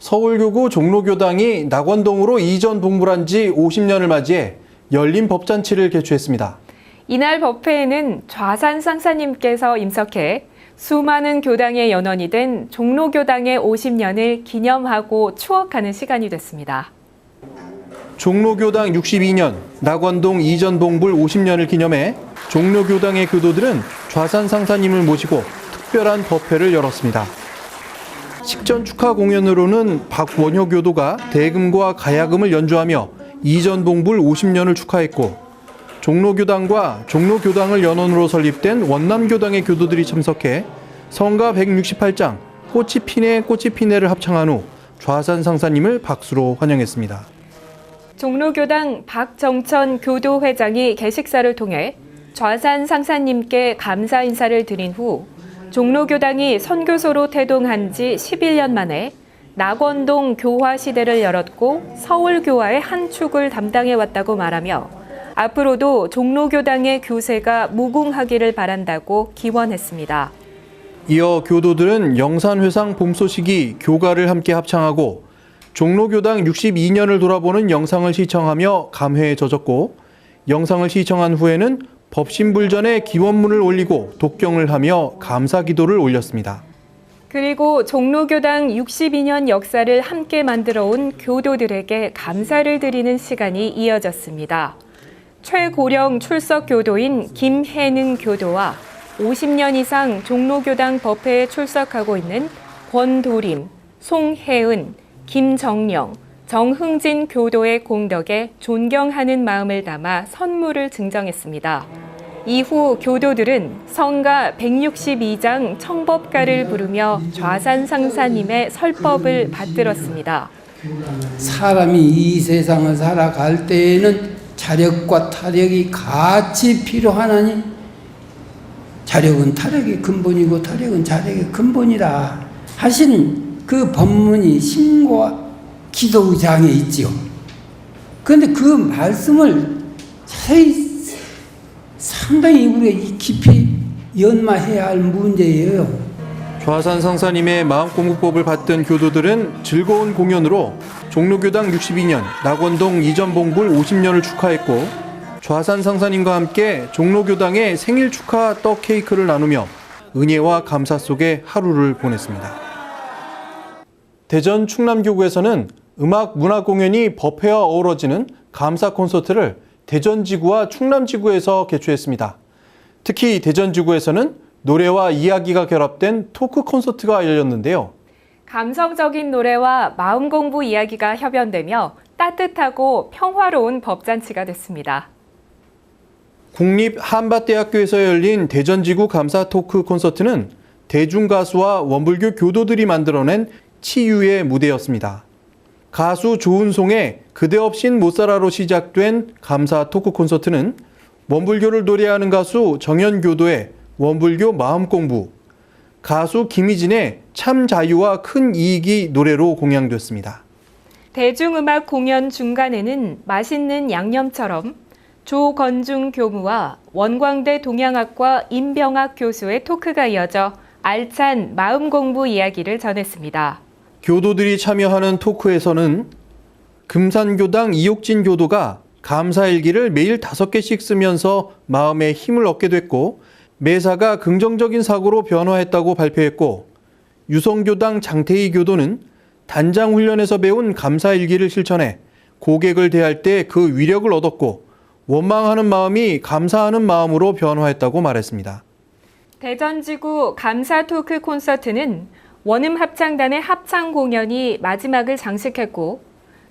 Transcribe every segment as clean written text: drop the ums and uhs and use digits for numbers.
서울교구 종로교당이 낙원동으로 이전 봉불한 지 50년을 맞이해 열린 법잔치를 개최했습니다. 이날 법회에는 좌산 상사님께서 임석해 수많은 교당의 연원이 된 종로교당의 50년을 기념하고 추억하는 시간이 됐습니다. 종로교당 62년, 낙원동 이전 봉불 50년을 기념해 종로교당의 교도들은 좌산 상사님을 모시고 특별한 법회를 열었습니다. 식전 축하 공연으로는 박원효 교도가 대금과 가야금을 연주하며 이전 봉불 50년을 축하했고, 종로교당과 종로교당을 연원으로 설립된 원남교당의 교도들이 참석해 성가 168장 꽃이 피네 꽃이 피네를 합창한 후 좌산 상사님을 박수로 환영했습니다. 종로교당 박정천 교도회장이 개식사를 통해 좌산 상사님께 감사 인사를 드린 후 종로교당이 선교소로 태동한 지 11년 만에 낙원동 교화시대를 열었고 서울교화의 한 축을 담당해왔다고 말하며 앞으로도 종로교당의 교세가 무궁하기를 바란다고 기원했습니다. 이어 교도들은 영산회상 봄소식이 교가를 함께 합창하고 종로교당 62년을 돌아보는 영상을 시청하며 감회에 젖었고, 영상을 시청한 후에는 법신불전에 기원문을 올리고 독경을 하며 감사 기도를 올렸습니다. 그리고 종로교당 62년 역사를 함께 만들어온 교도들에게 감사를 드리는 시간이 이어졌습니다. 최고령 출석 교도인 김혜는 교도와 50년 이상 종로교당 법회에 출석하고 있는 권도림, 송혜은, 김정영, 정흥진 교도의 공덕에 존경하는 마음을 담아 선물을 증정했습니다. 이후 교도들은 성가 162장 청법가를 부르며 좌산 상사님의 설법을 받들었습니다. 사람이 이 세상을 살아갈 때에는 자력과 타력이 같이 필요하나니 자력은 타력의 근본이고 타력은 자력의 근본이라 하신 그 법문이 신과 기도장에 있지요. 그런데 그 말씀을 자세히 상당히 우리가 깊이 연마해야 할 문제예요. 좌산 상사님의 마음공부법을 받든 교도들은 즐거운 공연으로 종로교당 62년, 낙원동 이전 봉불 50년을 축하했고, 좌산 상사님과 함께 종로교당의 생일 축하 떡 케이크를 나누며 은혜와 감사 속에 하루를 보냈습니다. 대전 충남교구에서는 음악 문화 공연이 법회와 어우러지는 감사 콘서트를 대전지구와 충남지구에서 개최했습니다. 특히 대전지구에서는 노래와 이야기가 결합된 토크 콘서트가 열렸는데요. 감성적인 노래와 마음 공부 이야기가 협연되며 따뜻하고 평화로운 법잔치가 됐습니다. 국립한밭대학교에서 열린 대전지구 감사 토크 콘서트는 대중가수와 원불교 교도들이 만들어낸 치유의 무대였습니다. 가수 조은송의 그대 없인 못살아로 시작된 감사 토크 콘서트는 원불교를 노래하는 가수 정연교도의 원불교 마음공부, 가수 김희진의 참 자유와 큰 이익이 노래로 공양됐습니다. 대중음악 공연 중간에는 맛있는 양념처럼 조건중 교무와 원광대 동양학과 임병학 교수의 토크가 이어져 알찬 마음공부 이야기를 전했습니다. 교도들이 참여하는 토크에서는 금산교당 이옥진 교도가 감사일기를 매일 5개씩 쓰면서 마음에 힘을 얻게 됐고, 매사가 긍정적인 사고로 변화했다고 발표했고, 유성교당 장태희 교도는 단장 훈련에서 배운 감사일기를 실천해 고객을 대할 때 그 위력을 얻었고, 원망하는 마음이 감사하는 마음으로 변화했다고 말했습니다. 대전지구 감사 토크 콘서트는 원음 합창단의 합창 공연이 마지막을 장식했고,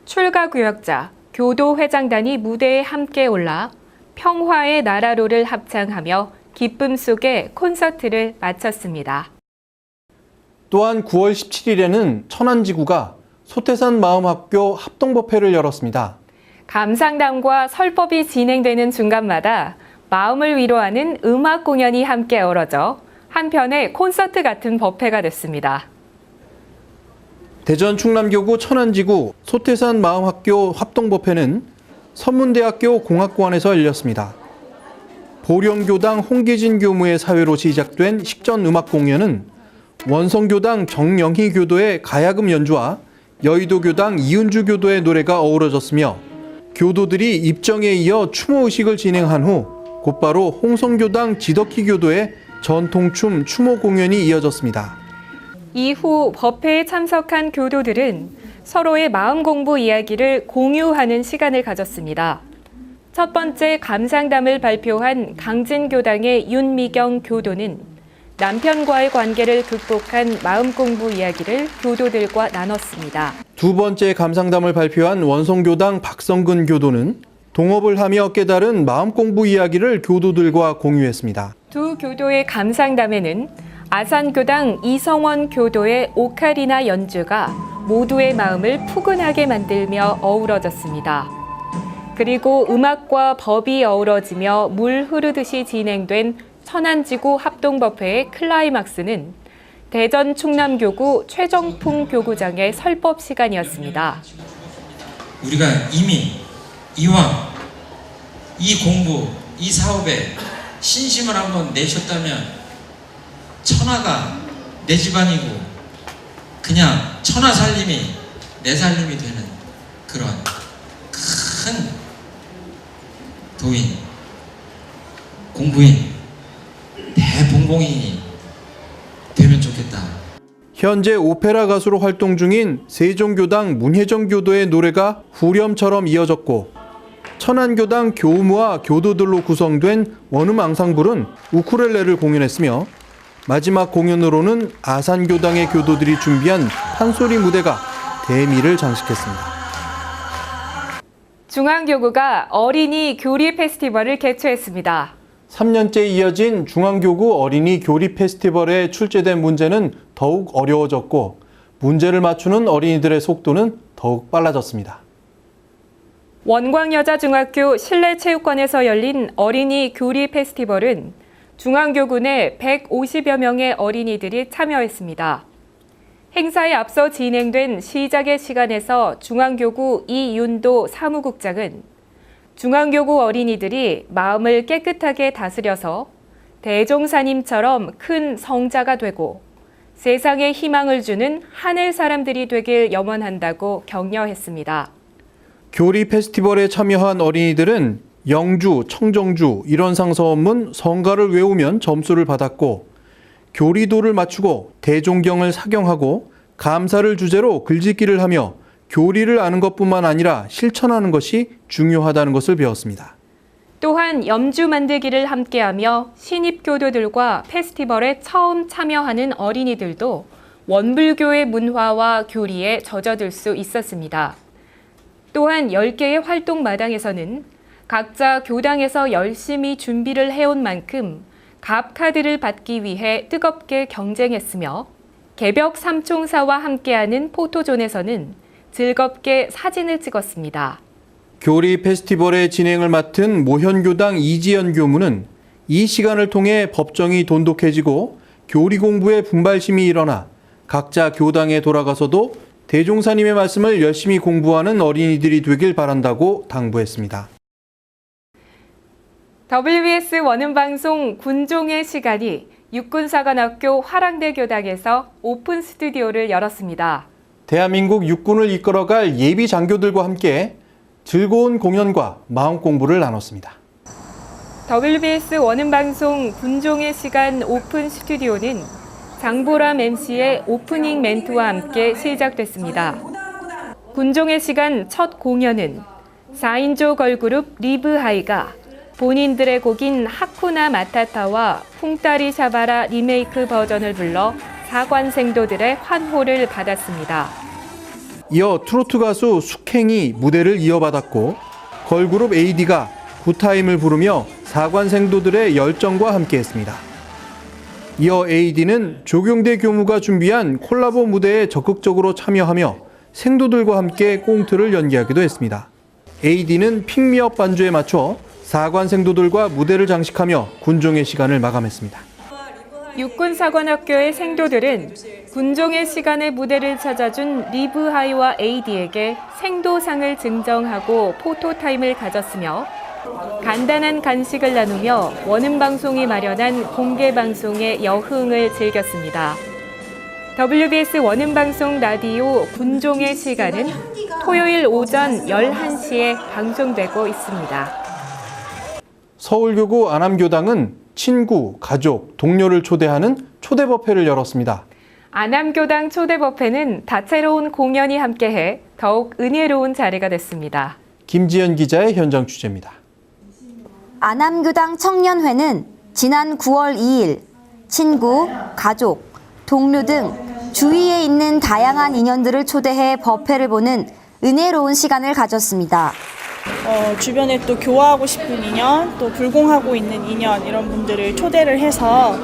출가구역자, 교도회장단이 무대에 함께 올라 평화의 나라로를 합창하며 기쁨 속에 콘서트를 마쳤습니다. 또한 9월 17일에는 천안지구가 소태산 마음학교 합동법회를 열었습니다. 감상담과 설법이 진행되는 중간마다 마음을 위로하는 음악 공연이 함께 어우러져 한편의 콘서트 같은 법회가 됐습니다. 대전 충남교구 천안지구 소태산 마음학교 합동법회는 선문대학교 공학관에서 열렸습니다. 보령교당 홍계진 교무의 사회로 시작된 식전 음악 공연은 원성교당 정영희 교도의 가야금 연주와 여의도 교당 이은주 교도의 노래가 어우러졌으며 교도들이 입정에 이어 추모의식을 진행한 후 곧바로 홍성교당 지덕희 교도의 전통춤 추모 공연이 이어졌습니다. 이후 법회에 참석한 교도들은 서로의 마음 공부 이야기를 공유하는 시간을 가졌습니다. 첫 번째 감상담을 발표한 강진교당의 윤미경 교도는 남편과의 관계를 극복한 마음 공부 이야기를 교도들과 나눴습니다. 두 번째 감상담을 발표한 원성교당 박성근 교도는 동업을 하며 깨달은 마음 공부 이야기를 교도들과 공유했습니다. 두 교도의 감상담에는 아산교당 이성원 교도의 오카리나 연주가 모두의 마음을 푸근하게 만들며 어우러졌습니다. 그리고 음악과 법이 어우러지며 물 흐르듯이 진행된 천안지구 합동법회의 클라이막스는 대전 충남교구 최정풍 교구장의 설법 시간이었습니다. 우리가 이미 이왕 이 공부, 이 사업에 신심을 한번 내셨다면 천하가 내 집안이고 그냥 천하 살림이 내 살림이 되는 그런 큰 도인, 공부인, 대봉공인이 되면 좋겠다. 현재 오페라 가수로 활동 중인 세종교당 문혜정 교도의 노래가 후렴처럼 이어졌고 천안교당 교우무와 교도들로 구성된 원음 앙상블은 우쿨렐레를 공연했으며 마지막 공연으로는 아산교당의 교도들이 준비한 판소리 무대가 대미를 장식했습니다. 중앙교구가 어린이 교리 페스티벌을 개최했습니다. 3년째 이어진 중앙교구 어린이 교리 페스티벌에 출제된 문제는 더욱 어려워졌고 문제를 맞추는 어린이들의 속도는 더욱 빨라졌습니다. 원광여자중학교 실내체육관에서 열린 어린이 교리 페스티벌은 중앙교구 내 150여 명의 어린이들이 참여했습니다. 행사에 앞서 진행된 시작의 시간에서 중앙교구 이윤도 사무국장은 중앙교구 어린이들이 마음을 깨끗하게 다스려서 대종사님처럼 큰 성자가 되고 세상에 희망을 주는 하늘 사람들이 되길 염원한다고 격려했습니다. 교리 페스티벌에 참여한 어린이들은 영주, 청정주, 일원상서원문, 성가를 외우면 점수를 받았고 교리도를 맞추고 대종경을 사경하고 감사를 주제로 글짓기를 하며 교리를 아는 것뿐만 아니라 실천하는 것이 중요하다는 것을 배웠습니다. 또한 염주 만들기를 함께하며 신입교도들과 페스티벌에 처음 참여하는 어린이들도 원불교의 문화와 교리에 젖어들 수 있었습니다. 또한 10개의 활동 마당에서는 각자 교당에서 열심히 준비를 해온 만큼 갑카드를 받기 위해 뜨겁게 경쟁했으며 개벽 삼총사와 함께하는 포토존에서는 즐겁게 사진을 찍었습니다. 교리 페스티벌의 진행을 맡은 모현교당 이지연 교무는 이 시간을 통해 법정이 돈독해지고 교리 공부에 분발심이 일어나 각자 교당에 돌아가서도 대종사님의 말씀을 열심히 공부하는 어린이들이 되길 바란다고 당부했습니다. WBS 원음방송 군종의 시간이 육군사관학교 화랑대 교당에서 오픈 스튜디오를 열었습니다. 대한민국 육군을 이끌어갈 예비 장교들과 함께 즐거운 공연과 마음 공부를 나눴습니다. WBS 원음방송 군종의 시간 오픈 스튜디오는 장보람 MC의 오프닝 멘트와 함께 시작됐습니다. 군종의 시간 첫 공연은 4인조 걸그룹 리브하이가 본인들의 곡인 하쿠나 마타타와 풍따리 샤바라 리메이크 버전을 불러 사관생도들의 환호를 받았습니다. 이어 트로트 가수 숙행이 무대를 이어받았고 걸그룹 AD가 굿타임을 부르며 사관생도들의 열정과 함께했습니다. 이어 AD는 조경대 교무가 준비한 콜라보 무대에 적극적으로 참여하며 생도들과 함께 꽁트를 연기하기도 했습니다. AD는 핑미업 반주에 맞춰 사관생도들과 무대를 장식하며 군종의 시간을 마감했습니다. 육군사관학교의 생도들은 군종의 시간의 무대를 찾아준 리브하이와 AD에게 생도상을 증정하고 포토타임을 가졌으며 간단한 간식을 나누며 원음방송이 마련한 공개방송의 여흥을 즐겼습니다. WBS 원음방송 라디오 분종의 시간은 토요일 오전 11시에 방송되고 있습니다. 서울교구 안암교당은 친구, 가족, 동료를 초대하는 초대 법회를 열었습니다. 안암교당 초대 법회는 다채로운 공연이 함께해 더욱 은혜로운 자리가 됐습니다. 김지연 기자의 현장 취재입니다. 안암교당 청년회는 지난 9월 2일 친구, 가족, 동료 등 주위에 있는 다양한 인연들을 초대해 법회를 보는 은혜로운 시간을 가졌습니다. 주변에 또 교화하고 싶은 인연, 또 불공하고 있는 인연 이런 분들을 초대를 해서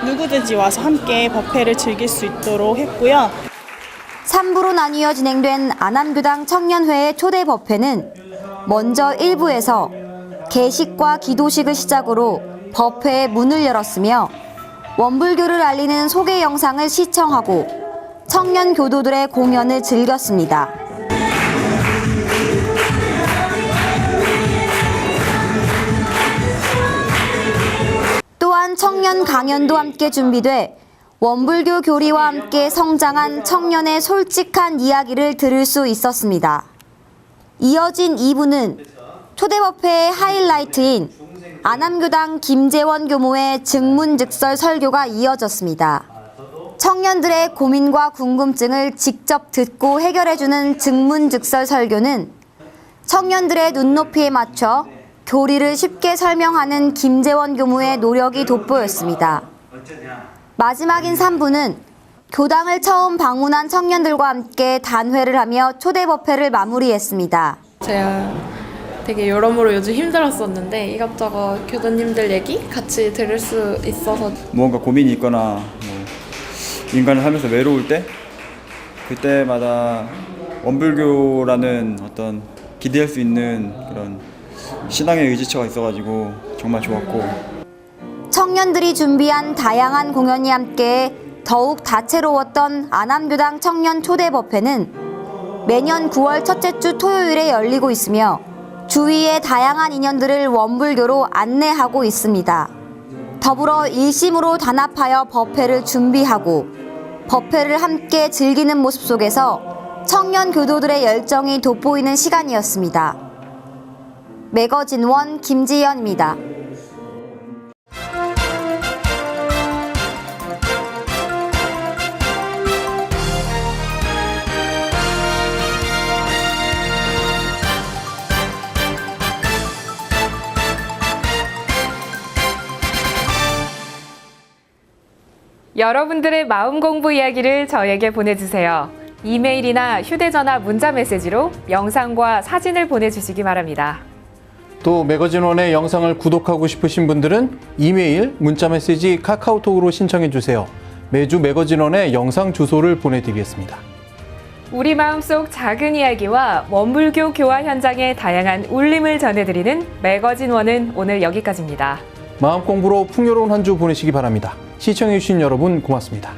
누구든지 와서 함께 법회를 즐길 수 있도록 했고요. 3부로 나뉘어 진행된 안암교당 청년회의 초대 법회는 먼저 1부에서 개식과 기도식을 시작으로 법회의 문을 열었으며 원불교를 알리는 소개 영상을 시청하고 청년 교도들의 공연을 즐겼습니다. 또한 청년 강연도 함께 준비돼 원불교 교리와 함께 성장한 청년의 솔직한 이야기를 들을 수 있었습니다. 이어진 2부는 초대법회의 하이라이트인 안암교당 김재원 교모의 증문즉설 설교가 이어졌습니다. 청년들의 고민과 궁금증을 직접 듣고 해결해주는 증문즉설 설교는 청년들의 눈높이에 맞춰 교리를 쉽게 설명하는 김재원 교모의 노력이 돋보였습니다. 마지막인 3부는 교당을 처음 방문한 청년들과 함께 단회를 하며 초대법회를 마무리했습니다. 제가 되게 여러모로 요즘 힘들었었는데 이것저것 교도님들 얘기 같이 들을 수 있어서 무언가 고민이 있거나 인간을 살면서 외로울 때 그때마다 원불교라는 어떤 기대할 수 있는 그런 신앙의 의지처가 있어가지고 정말 좋았고, 청년들이 준비한 다양한 공연이 함께 더욱 다채로웠던 안암교당 청년 초대법회는 매년 9월 첫째 주 토요일에 열리고 있으며 주위의 다양한 인연들을 원불교로 안내하고 있습니다. 더불어 일심으로 단합하여 법회를 준비하고 법회를 함께 즐기는 모습 속에서 청년 교도들의 열정이 돋보이는 시간이었습니다. 매거진원 김지연입니다. 여러분들의 마음 공부 이야기를 저에게 보내주세요. 이메일이나 휴대전화 문자 메시지로 영상과 사진을 보내주시기 바랍니다. 또 매거진원의 영상을 구독하고 싶으신 분들은 이메일, 문자메시지, 카카오톡으로 신청해 주세요. 매주 매거진원의 영상 주소를 보내드리겠습니다. 우리 마음속 작은 이야기와 원불교 교화 현장의 다양한 울림을 전해드리는 매거진원은 오늘 여기까지입니다. 마음 공부로 풍요로운 한 주 보내시기 바랍니다. 시청해 주신 여러분 고맙습니다.